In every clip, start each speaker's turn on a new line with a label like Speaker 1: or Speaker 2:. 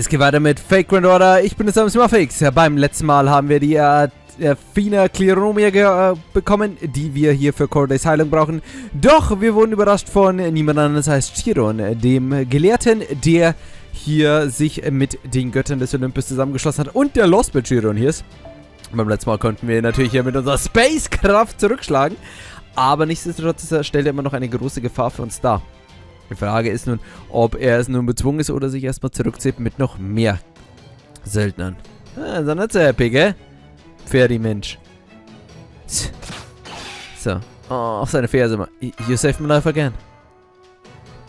Speaker 1: Es geht weiter mit Fake Grand Order. Ich bin es Fix. Beim letzten Mal haben wir die Fina Kliromia bekommen, die wir hier für Cordays Heilung brauchen. Doch wir wurden überrascht von niemand anderes als Chiron, dem Gelehrten, der hier sich mit den Göttern des Olympus zusammengeschlossen hat und der Lostbelt Chiron hier ist. Beim letzten Mal konnten wir natürlich hier mit unserer Space-Kraft zurückschlagen, aber nichtsdestotrotz stellt er immer noch eine große Gefahr für uns dar. Die Frage ist nun, ob er es nun bezwungen ist oder sich erstmal zurückzieht mit noch mehr Söldnern. Ah, so nicht so happy, gell? Pferdi-Mensch. So. Oh, auf seine Ferse mal. You saved my life again.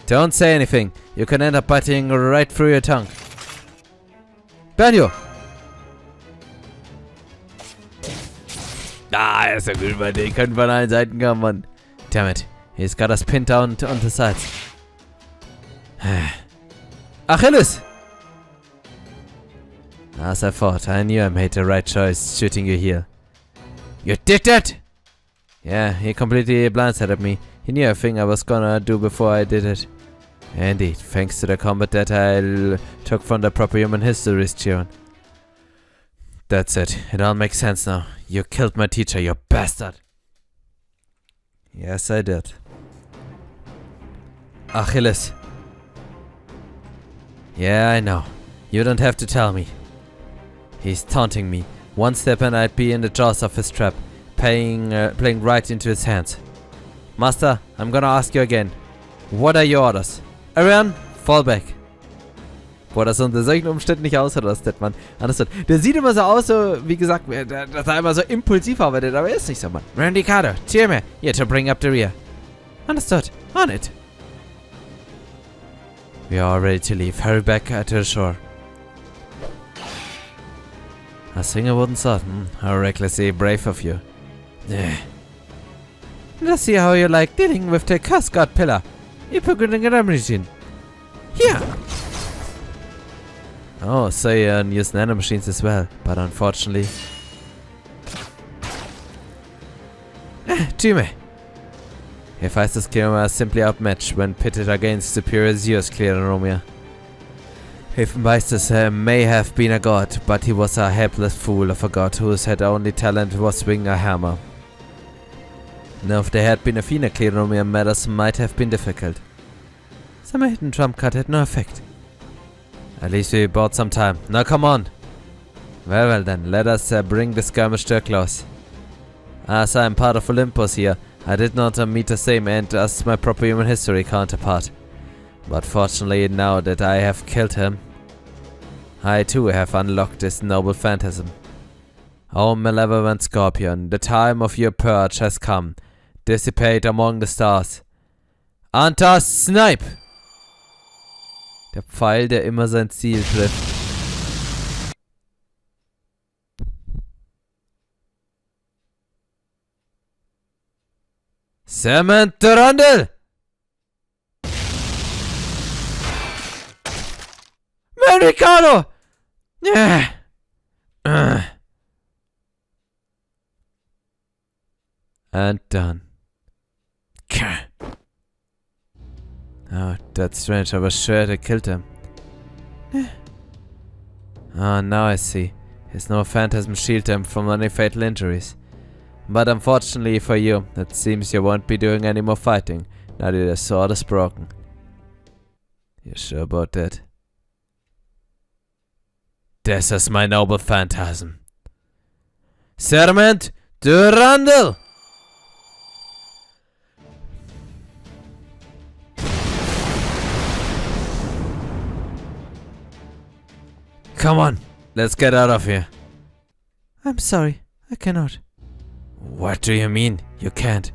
Speaker 1: Don't say anything. You can end up biting right through your tongue. Bernio! Ah, er ist ja gut, weil den können von allen Seiten kommen, Mann. Damn it. He's got us pinned down on the sides. Achilles! As I thought, I knew I made the right choice shooting you here. You did that! Yeah, he completely blindsided me. He knew everything I was gonna do before I did it. Indeed, thanks to the combat that I took from the proper human histories, Chiron. That's it. It all makes sense now. You killed my teacher, you bastard! Yes, I did. Achilles. Yeah, I know. You don't have to tell me. He's taunting me. One step and I'd be in the jaws of his trap, playing right into his hands. Master, I'm gonna ask you again. What are your orders? Arian, fall back. Boah, das unter solchen Umständen nicht ausrastet, Mann. Der sieht immer so aus, so, wie gesagt, dass er immer so impulsiv arbeitet, aber er ist nicht so, Mann. Randy Carter, cheer me. Yeah, to bring up the rear. Understood. On it. We are all ready to leave. Hurry back to the shore. A singer wouldn't thought. How recklessly brave of you. Let's see how you like dealing with the cuss god pillar. You put it in the machine. Here. Oh, so you use nanomachines as well, but unfortunately. Jimmy. Hephaestus Kirei is simply outmatched when pitted against superior Zeus Kliromia. Hephaestus may have been a god, but he was a helpless fool of a god whose head only talent was swinging a hammer. Now if there had been a Fina Kliromia, matters might have been difficult. Some hidden trump card had no effect. At least we bought some time. Now come on! Well then, let us bring the skirmish to a close. As I am part of Olympus here, I did not meet the same end as my proper human history counterpart. But fortunately, now that I have killed him, I too have unlocked this noble phantasm. O malevolent scorpion, the time of your purge has come. Dissipate among the stars. Anta Snipe! Der Pfeil, der immer sein Ziel trifft. Cement Durandal! Mericano! Yeah. And done. Oh, that's strange. I was sure I killed him. Ah, now I see. His no phantasm shield him from any fatal injuries. But unfortunately for you, it seems you won't be doing any more fighting, now that the sword is broken. You sure about that? This is my noble phantasm. Serment Durandal! Come on, let's get out of here. I'm sorry, I cannot. What do you mean, you can't?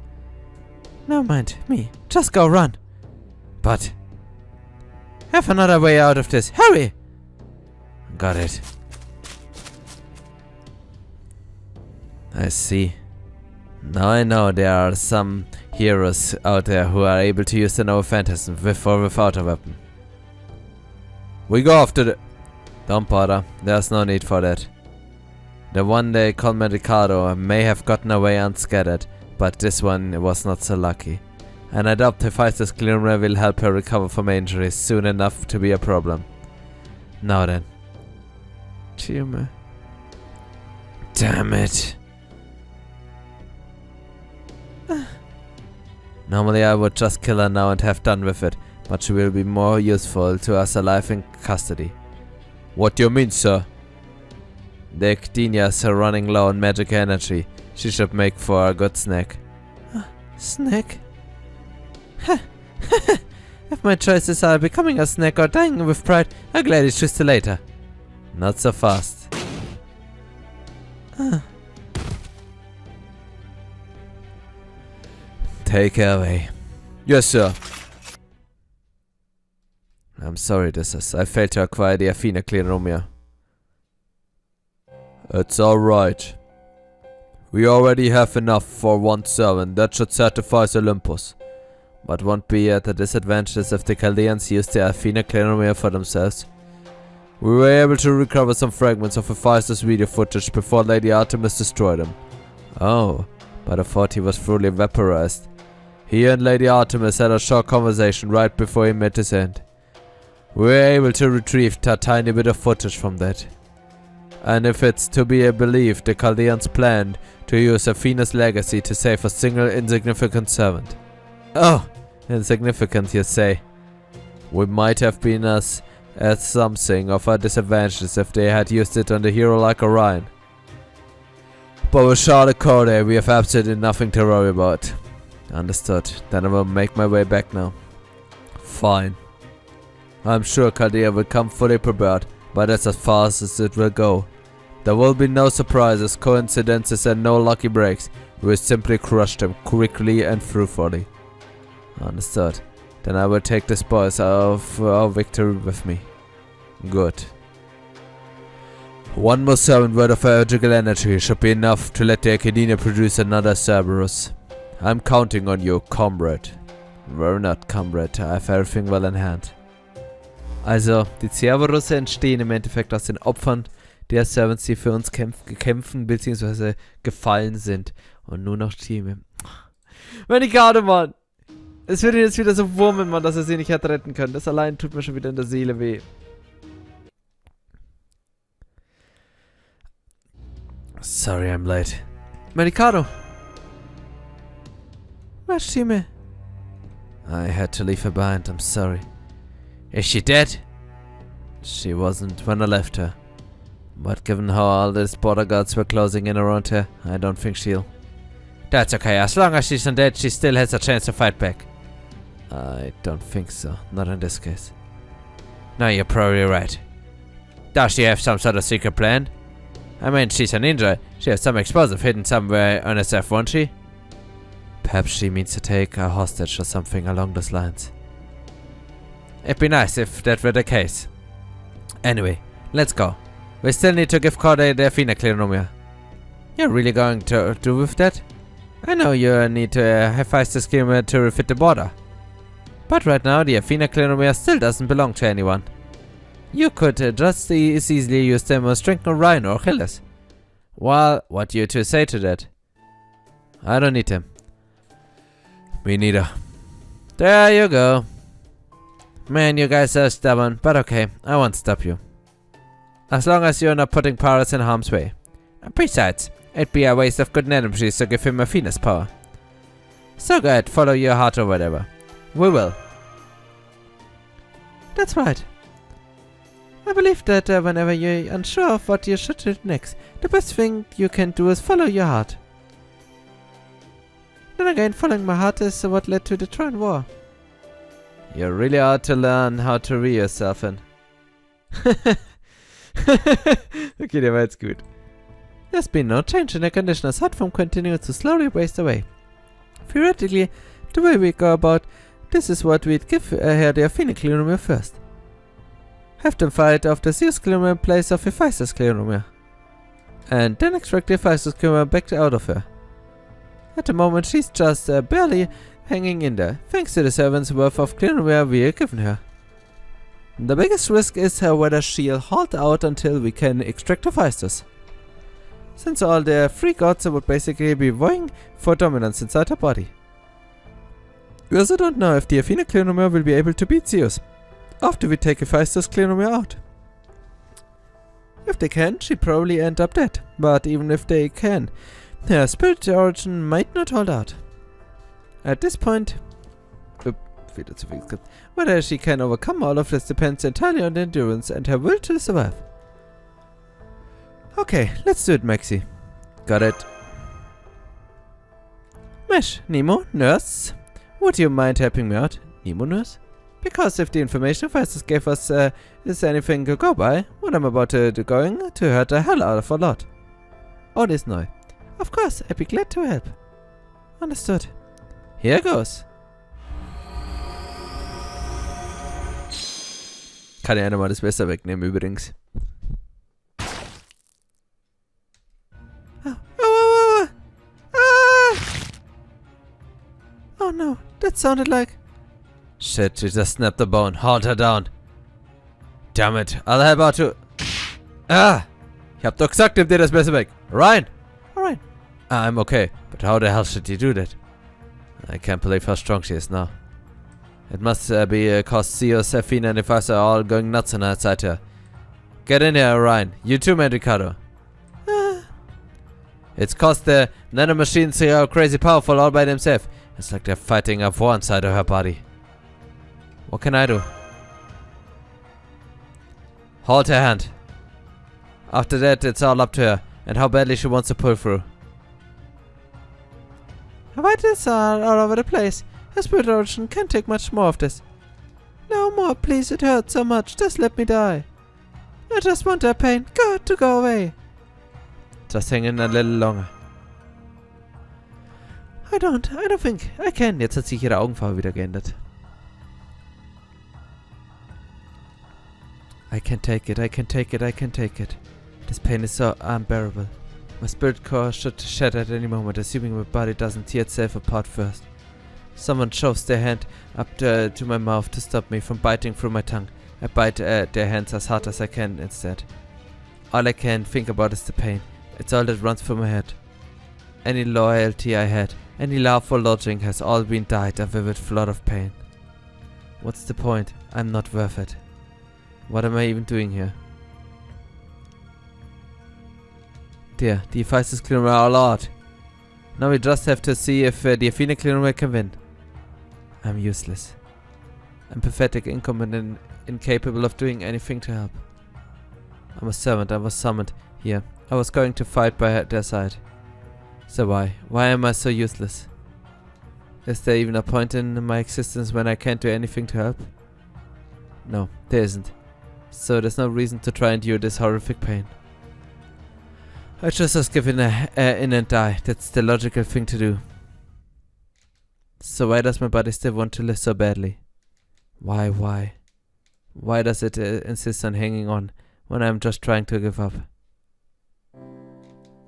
Speaker 1: No mind me, just go run. But have another way out of this, hurry! Got it. I see. Now I know there are some heroes out there who are able to use the noble phantasm with or without a weapon. We go after the... Don't bother, there's no need for that. The one they called Medicado may have gotten away unscattered, but this one was not so lucky. And I doubt Hephaestus Kliromia will help her recover from injuries soon enough to be a problem. Now then. Team. Damn it. Normally I would just kill her now and have done with it, but she will be more useful to us alive in custody. What do you mean, sir? The Ecdinias are running low on magic energy. She should make for a good snack. Snack? If my choices are becoming a snack or dying with pride, I'll gladly choose the later. Not so fast. Take her away. Yes, sir. I'm sorry, I failed to acquire the Athena Cleanomia. It's alright. We already have enough for one servant. That should satisfy Olympus. But won't be at a disadvantage if the Chaldeans use the Athena Cleanomia for themselves. We were able to recover some fragments of Hephaestus video footage before Lady Artemis destroyed them. Oh, but I thought he was fully vaporized. He and Lady Artemis had a short conversation right before he met his end. We were able to retrieve a tiny bit of footage from that. And if it's to be believed, the Chaldeans planned to use Athena's legacy to save a single insignificant servant. Oh, insignificant you say. We might have been at something of a disadvantage if they had used it on the hero like Orion. But with Sherlock Holmes, we have absolutely nothing to worry about. Understood. Then I will make my way back now. Fine. I'm sure Chaldea will come fully prepared, but that's as far as it will go. There will be no surprises, coincidences and no lucky breaks. We will simply crush them quickly and fruitfully. Understood. Then I will take the spoils of our victory with me. Good. One more servant word of magical energy should be enough to let the Academia produce another Cerberus. I'm counting on you, comrade. We're not, comrade. I have everything well in hand. Also, die Cerberusse entstehen im Endeffekt aus den Opfern der Servants, die für uns kämpfen bzw. gefallen sind. Und nur noch Team. Meine Karte, Mann! Es wird ihn jetzt wieder so wurmen, Mann, dass er sie nicht hat retten können. Das allein tut mir schon wieder in der Seele weh. Sorry, I'm late. Medicado! Where's Time? I had to leave her behind, I'm sorry. Is she dead? She wasn't when I left her. But given how all these border guards were closing in around her, I don't think she'll... That's okay, as long as she's not dead, she still has a chance to fight back. I don't think so, not in this case. No, you're probably right. Does she have some sort of secret plan? I mean, she's a ninja. She has some explosive hidden somewhere on herself, won't she? Perhaps she means to take a hostage or something along those lines. It'd be nice if that were the case. Anyway, let's go. We still need to give Chaldea the Athena Cleanomia. You're really going to do with that? I know you need to have Hephaestus Cleanomia to refit the border. But right now the Athena Cleanomia still doesn't belong to anyone. You could just as easily use them on strength Orion or Achilles. Well, what do you two say to that? I don't need them. Me neither. There you go. Man, you guys are stubborn, but okay, I won't stop you. As long as you're not putting Paris in harm's way. Besides, it'd be a waste of good energies to give him Athena's power. So go ahead, follow your heart or whatever. We will. That's right. I believe that whenever you're unsure of what you should do next, the best thing you can do is follow your heart. Then again, following my heart is what led to the Trojan War. You really ought to learn how to read yourself in. Okay, der war jetzt gut. There's been no change in the condition aside from continuing to slowly waste away. Theoretically, the way we go about this is what we'd give her the Athena Cleanomia first. Have them fight off the Zeus Cleanomia in place of Hephaestus Cleanomia. And then extract the Hephaestus Cleanomia back out of her. At the moment she's just barely hanging in there, thanks to the servant's worth of Cleanomia we've given her. The biggest risk is whether she'll hold out until we can extract Hephaestus. Since all the three gods would basically be vying for dominance inside her body. We also don't know if the Athena Cleanomia will be able to beat Zeus after we take Hephaestus Cleanomia out. If they can, she'd probably end up dead. But even if they can, her spirit origin might not hold out. At this point, whether she can overcome all of this depends entirely on the endurance and her will to survive. Okay, let's do it, Maxie. Got it. Mesh, Nemo, nurse. Would you mind helping me out? Nemo, nurse? Because if the information Festus gave us is anything to go by, what I'm about to do going to hurt the hell out of a lot. Oh, this no. Of course, I'd be glad to help. Understood. Here goes. Kann ja einer mal das Messer wegnehmen übrigens. Oh no, that sounded like... Shit, she just snapped the bone. Hold her down. Damn it, I'll help out to... Ah! Ich hab doch gesagt, nimm dir das Messer weg. Ryan! Alright. I'm okay, but how the hell should you do that? I can't believe how strong she is now. It must be cause Theo, Safina and Ifasa are all going nuts on her side here. Get in here, Ryan. You too, man, Ricardo. It's cause the nanomachines are crazy powerful all by themselves. It's like they're fighting a war inside of her body. What can I do? Hold her hand. After that, it's all up to her and how badly she wants to pull through. Her vitals are all over the place. Her spirit origin can't take much more of this. No more, please, it hurts so much. Just let me die. I just want her pain. God, to go away. Just hang in a little longer. I don't think I can. Jetzt hat sich ihre Augenfarbe wieder geändert. I can take it, I can take it, I can take it. This pain is so unbearable. My spirit core should shatter at any moment, assuming my body doesn't tear itself apart first. Someone shoves their hand up to my mouth to stop me from biting through my tongue. I bite their hands as hard as I can instead. All I can think about is the pain. It's all that runs through my head. Any loyalty I had, any love for lodging has all been dyed a vivid flood of pain. What's the point? I'm not worth it. What am I even doing here? Dear, the Hephaestus Cleaner are all out. Now we just have to see if the Athena Cleaner can win. I'm useless. I'm pathetic, incompetent, incapable of doing anything to help. I'm a servant, I was summoned here. I was going to fight by their side. So why? Why am I so useless? Is there even a point in my existence when I can't do anything to help? No, there isn't. So there's no reason to try and endure this horrific pain. I just give in and die. That's the logical thing to do. So why does my body still want to live so badly? Why? Why does it insist on hanging on when I'm just trying to give up?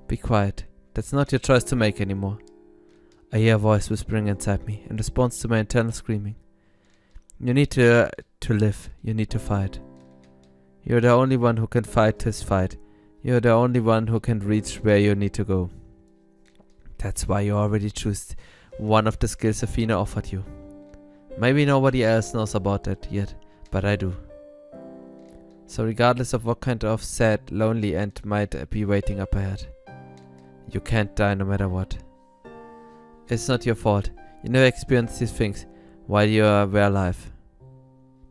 Speaker 1: Be quiet. That's not your choice to make anymore. I hear a voice whispering inside me in response to my internal screaming. You need to live. You need to fight. You're the only one who can fight this fight. You're the only one who can reach where you need to go. That's why you already chose one of the skills Athena offered you. Maybe nobody else knows about that yet, but I do. So regardless of what kind of sad, lonely end might be waiting up ahead, you can't die no matter what. It's not your fault. You never experienced these things while you were alive.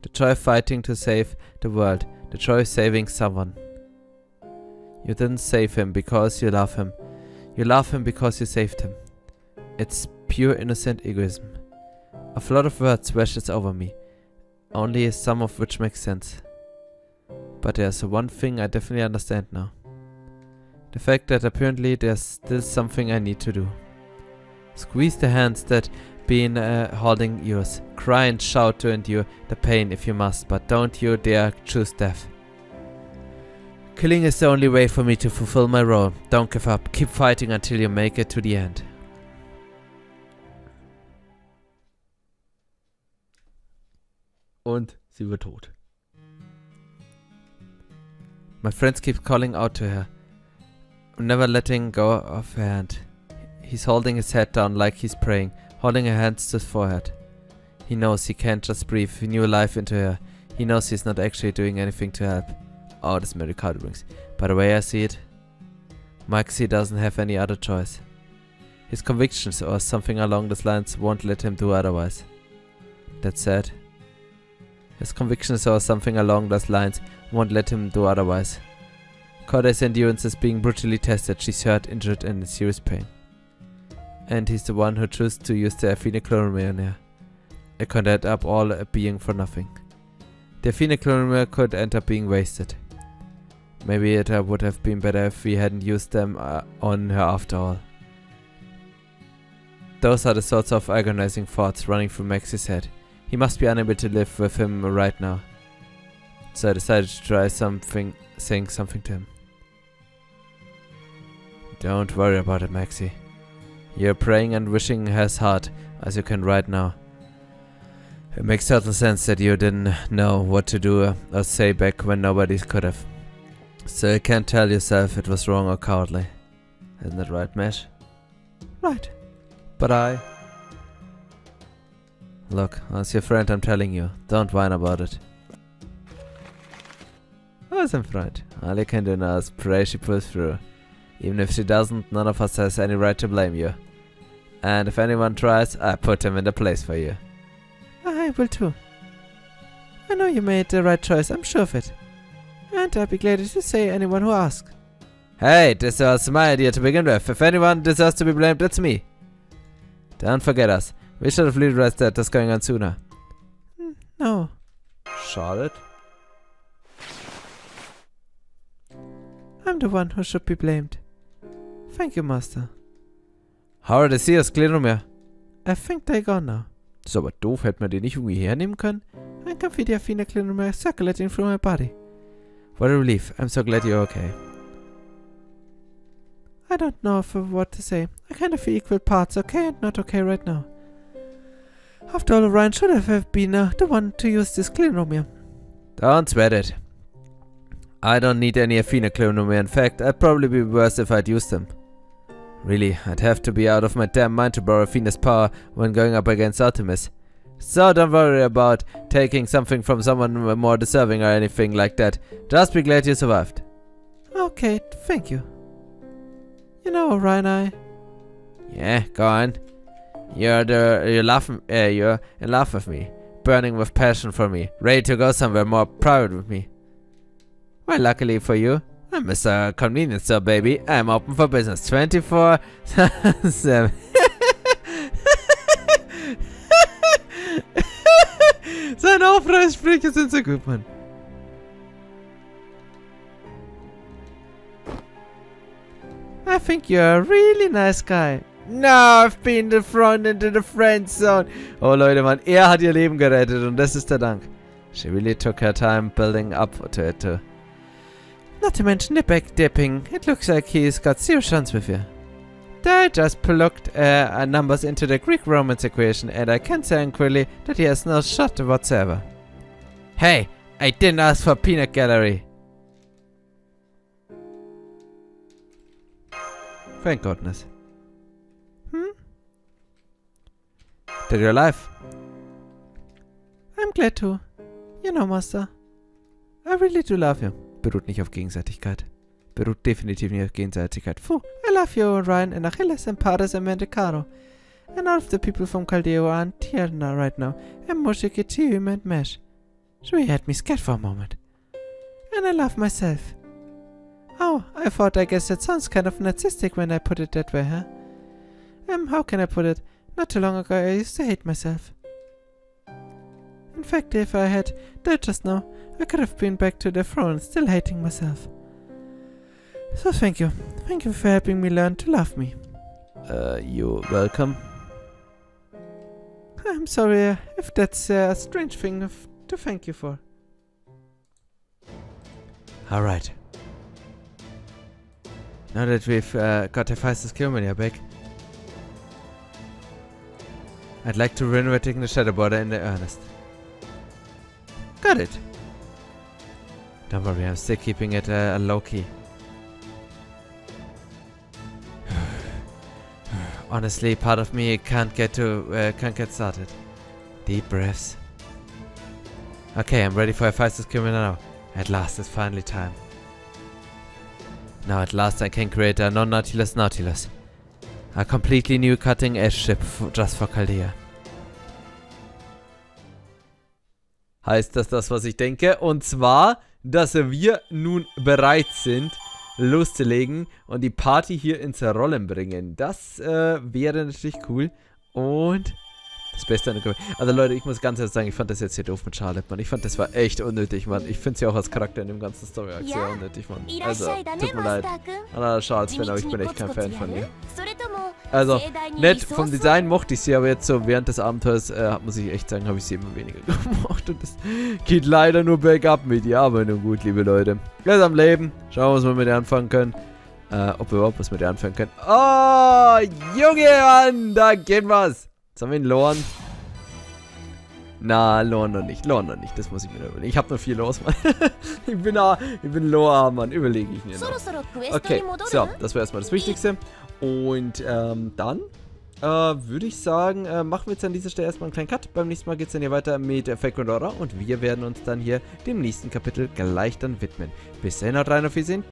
Speaker 1: The joy of fighting to save the world. The joy of saving someone. You didn't save him because you love him. You love him because you saved him. It's pure innocent egoism. A flood of words washes over me, only some of which make sense. But there's one thing I definitely understand now. The fact that apparently there's still something I need to do. Squeeze the hands that been holding yours. Cry and shout to endure the pain if you must, but don't you dare choose death. Killing is the only way for me to fulfill my role. Don't give up. Keep fighting until you make it to the end. Und sie wird tot. My friends keep calling out to her, never letting go of her hand. He's holding his head down like he's praying, holding her hands to his forehead. He knows he can't just breathe new life into her. He knows he's not actually doing anything to help. Oh, this Mercado rings. By the way I see it, Maxi doesn't have any other choice. His convictions or something along those lines won't let him do otherwise. That said, his convictions or something along those lines won't let him do otherwise. Chaldeia's endurance is being brutally tested. She's hurt, injured, and in serious pain. And he's the one who chose to use the Athena Clonumere. It could end up all being for nothing. The Athena Clonumere could end up being wasted. Maybe it would have been better if we hadn't used them on her after all. Those are the sorts of agonizing thoughts running through Max's head. He must be unable to live with him right now. So I decided to try saying something to him. Don't worry about it, Maxi. You're praying and wishing as hard as you can right now. It makes total sense that you didn't know what to do or say back when nobody could have. So you can't tell yourself it was wrong or cowardly. Isn't that right, Mesh? Right. But Look, as your friend I'm telling you, don't whine about it. Awesome, friend. All you can do now is pray she pulls through. Even if she doesn't, none of us has any right to blame you. And if anyone tries, I put him in the place for you. I will too. I know you made the right choice, I'm sure of it. And I'd be glad to say anyone who asks. Hey, this was my idea to begin with. If anyone deserves to be blamed, it's me. Don't forget us. We should have realized that this going on sooner. No. Charlotte? I'm the one who should be blamed. Thank you, Master. How are the seers clear mehr? I think they're gone now. Das ist aber doof, hätte man die nicht irgendwie hernehmen können? I can feel the Athena clear circulating through my body. What a relief. I'm so glad you're okay. I don't know what to say. I kind of feel equal parts okay and not okay right now. After all, Orion should have been the one to use this cleanomere. Don't sweat it. I don't need any Athena cleanomere. In fact, I'd probably be worse if I'd used them. Really, I'd have to be out of my damn mind to borrow Athena's power when going up against Artemis. So don't worry about taking something from someone more deserving or anything like that. Just be glad you survived. Okay, thank you. You know, Orion, Yeah, go on. You're in love with me, burning with passion for me, ready to go somewhere more private with me. Well, luckily for you, I'm Mr. Convenience Store, baby. I'm open for business 24/7. Seine Aufreißsprüche sind so gut, Mann. I think you're a really nice guy. No, I've been thrown into the friend zone. Oh Leute, Mann, hat ihr Leben gerettet und das ist der Dank. She really took her time building up to it too. Not to mention the backdipping. It looks like he's got zero chance with you. I just plugged numbers into the Greek Romance equation and I can say clearly that he has no shot whatsoever. Hey, I didn't ask for peanut gallery. Thank goodness. That you're alive. I'm glad to. You know, Master. I really do love you. Beruht nicht auf Gegenseitigkeit. Beruht definitiv nicht auf Gegenseitigkeit. Phew, I love you, Orion, and Achilles, and Paris, and Mendicaro. And all of the people from Chaldea aren't here now, right now. And Moshikitium and Mesh. She really had me scared for a moment. And I love myself. Oh, I guess that sounds kind of narcissistic when I put it that way, huh? How can I put it? Not too long ago I used to hate myself. In fact, if I had died just now, I could have been back to the throne still hating myself. So thank you. Thank you for helping me learn to love me. You're welcome. I'm sorry if that's a strange thing to thank you for. Alright. Now that we've got the fastest kilometer back, I'd like to renovating the shadow border in the earnest. Got it. Don't worry, I'm still keeping it low key. Honestly, part of me can't get started. Deep breaths. Okay, I'm ready for a fastest kilometer now. At last, it's finally time. Now at last I can create a non-Nautilus Nautilus. A completely new cutting-edge ship just for Chaldea. Heißt das, was ich denke? Und zwar, dass wir nun bereit sind, loszulegen und die Party hier ins Rollen bringen. Das wäre natürlich cool. Und das Beste an der Komödie. Also Leute, ich muss ganz ehrlich sagen, ich fand das jetzt hier doof mit Charlotte, Mann. Ich fand, das war echt unnötig, Mann. Ich finde sie auch als Charakter in dem ganzen Story-Arc sehr unnötig, Mann. Also, tut mir leid. An Charles-Fan, aber ich bin echt kein Fan von ihr. Also, nett, vom Design mochte ich sie, aber jetzt so während des Abenteuers, muss ich echt sagen, habe ich sie immer weniger gemocht. Und das geht leider nur bergab mit ihr, aber nun gut, liebe Leute. Er ist am Leben. Schauen wir, was wir mit ihr anfangen können. Ob wir überhaupt was mit ihr anfangen können. Oh, Junge, Mann, da geht was. Jetzt haben wir ihn Lorn. Na, Lorn noch nicht. Lorn noch nicht. Das muss ich mir noch überlegen. Ich habe noch 4 los, Mann. ich bin Lorn, Mann. Überlege ich mir noch. Okay, so. Das war erstmal das Wichtigste. Und dann würde ich sagen, machen wir jetzt an dieser Stelle erstmal einen kleinen Cut. Beim nächsten Mal geht es dann hier weiter mit Fekundora. Und wir werden uns dann hier dem nächsten Kapitel gleich dann widmen. Bis dahin, haut rein, auf Wiedersehen.